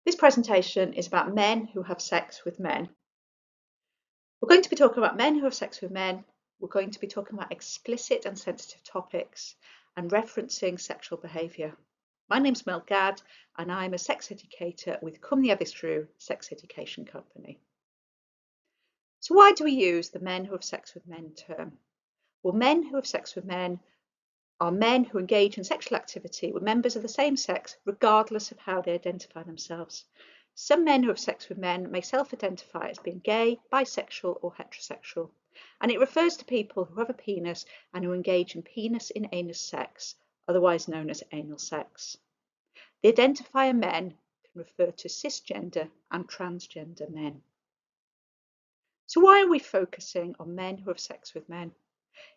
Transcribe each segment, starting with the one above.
This presentation is about men who have sex with men. We're going to be talking about men who have sex with men. We're going to be talking about explicit and sensitive topics and referencing sexual behaviour. My name's Mel Gadd and I'm a sex educator with Cwmni Addysg Rhyw Sex Education Company. So why do we use the men who have sex with men term? Well, men who have sex with men are men who engage in sexual activity with members of the same sex, regardless of how they identify themselves. Some men who have sex with men may self-identify as being gay, bisexual, or heterosexual, and it refers to people who have a penis and who engage in penis-in-anus sex, otherwise known as anal sex. The identifier men can refer to cisgender and transgender men. So why are we focusing on men who have sex with men?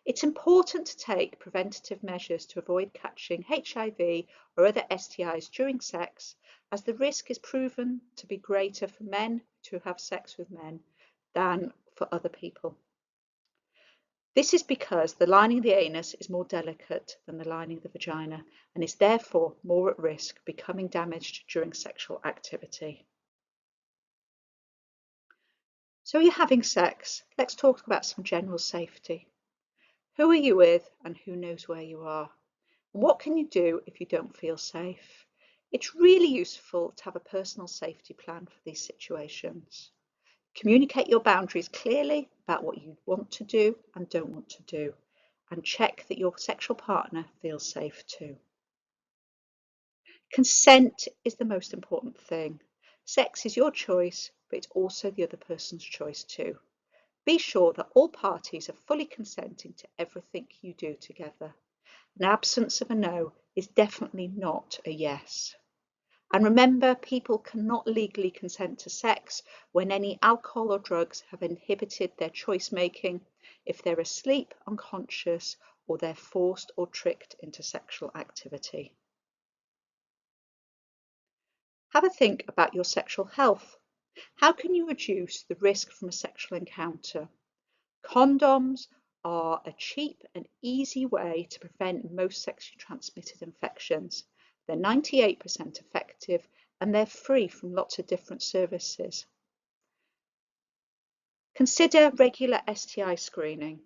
It's important to take preventative measures to avoid catching HIV or other STIs during sex, as the risk is proven to be greater for men to have sex with men than for other people. This is because the lining of the anus is more delicate than the lining of the vagina and is therefore more at risk of becoming damaged during sexual activity. So you're having sex. Let's talk about some general safety. Who are you with and who knows where you are? And what can you do if you don't feel safe? It's really useful to have a personal safety plan for these situations. Communicate your boundaries clearly about what you want to do and don't want to do, and check that your sexual partner feels safe too. Consent is the most important thing. Sex is your choice, but it's also the other person's choice too. Be sure that all parties are fully consenting to everything you do together. An absence of a no is definitely not a yes. And remember, people cannot legally consent to sex when any alcohol or drugs have inhibited their choice making, if they're asleep, unconscious, or they're forced or tricked into sexual activity. Have a think about your sexual health. How can you reduce the risk from a sexual encounter? Condoms are a cheap and easy way to prevent most sexually transmitted infections. They're 98% effective and they're free from lots of different services. Consider regular STI screening.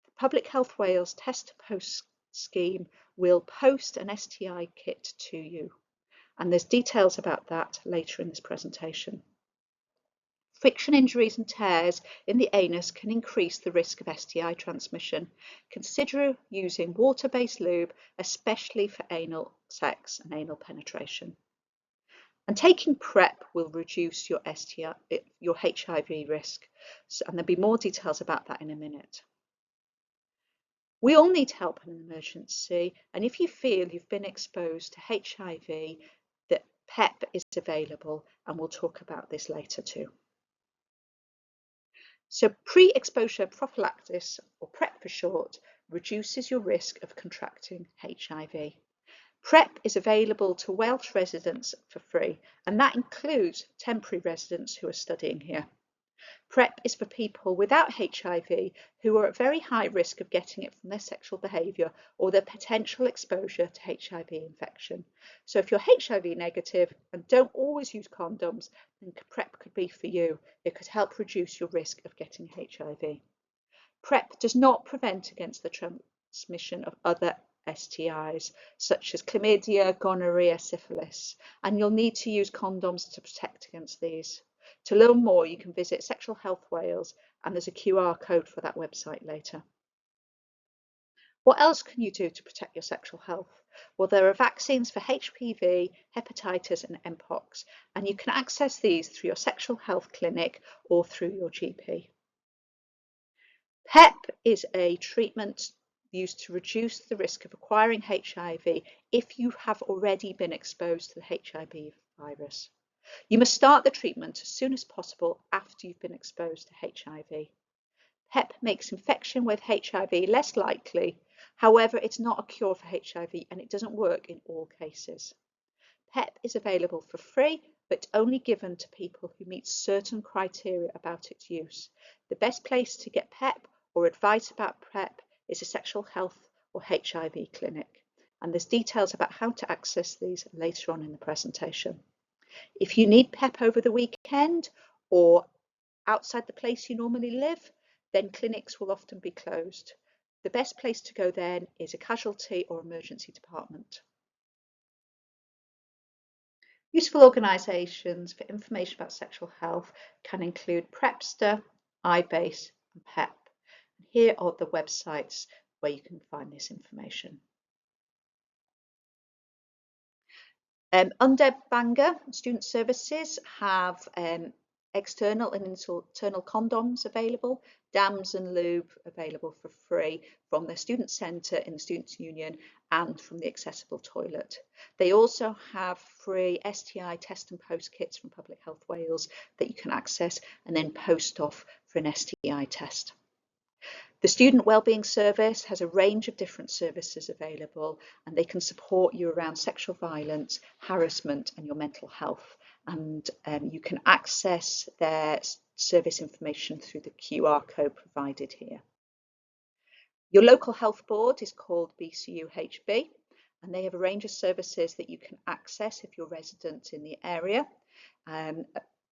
The Public Health Wales Test to Post scheme will post an STI kit to you, and there's details about that later in this presentation. Friction injuries and tears in the anus can increase the risk of STI transmission. Consider using water-based lube, especially for anal sex and anal penetration. And taking PrEP will reduce your HIV risk, and there'll be more details about that in a minute. We all need help in an emergency, and if you feel you've been exposed to HIV, that PEP is available, and we'll talk about this later too. So pre-exposure prophylaxis, or PrEP for short, reduces your risk of contracting HIV. PrEP is available to Welsh residents for free, and that includes temporary residents who are studying here. PrEP is for people without HIV who are at very high risk of getting it from their sexual behaviour or their potential exposure to HIV infection. So if you're HIV negative and don't always use condoms, then PrEP could be for you. It could help reduce your risk of getting HIV. PrEP does not prevent against the transmission of other STIs, such as chlamydia, gonorrhea, syphilis, and you'll need to use condoms to protect against these. To learn more, you can visit Sexual Health Wales, and there's a QR code for that website later. What else can you do to protect your sexual health? Well, there are vaccines for HPV, hepatitis and Mpox, and you can access these through your sexual health clinic or through your GP. PEP is a treatment used to reduce the risk of acquiring HIV if you have already been exposed to the HIV virus. You must start the treatment as soon as possible after you've been exposed to HIV. PEP makes infection with HIV less likely. However, it's not a cure for HIV and it doesn't work in all cases. PEP is available for free, but only given to people who meet certain criteria about its use. The best place to get PEP or advice about PEP is a sexual health or HIV clinic, and there's details about how to access these later on in the presentation. If you need PEP over the weekend or outside the place you normally live, then clinics will often be closed. The best place to go then is a casualty or emergency department. Useful organisations for information about sexual health can include Prepster, iBase and PEP. Here are the websites where you can find this information. Under Bangor, student services have external and internal condoms available, dams and lube available for free from the student centre in the Students' Union and from the accessible toilet. They also have free STI test and post kits from Public Health Wales that you can access and then post off for an STI test. The Student Wellbeing Service has a range of different services available, and they can support you around sexual violence, harassment and your mental health. And you can access their service information through the QR code provided here. Your local health board is called BCUHB, and they have a range of services that you can access if you're resident in the area.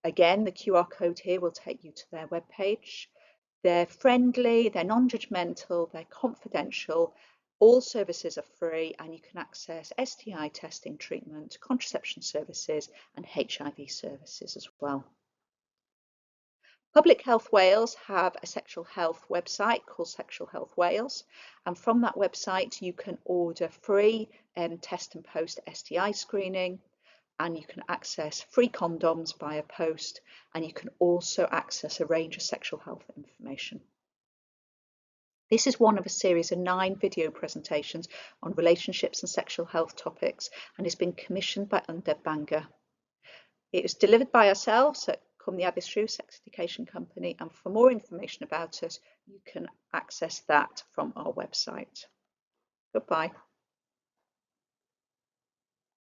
Again, the QR code here will take you to their webpage. They're friendly, they're non-judgmental, they're confidential. All services are free and you can access STI testing treatment, contraception services and HIV services as well. Public Health Wales have a sexual health website called Sexual Health Wales, and from that website you can order free test and post STI screening, and you can access free condoms via post, and you can also access a range of sexual health information. This is one of a series of 9 video presentations on relationships and sexual health topics and has been commissioned by Under Bangor. It was delivered by ourselves at Cwmni Addysg Sex Education Company, and for more information about us, you can access that from our website. Goodbye.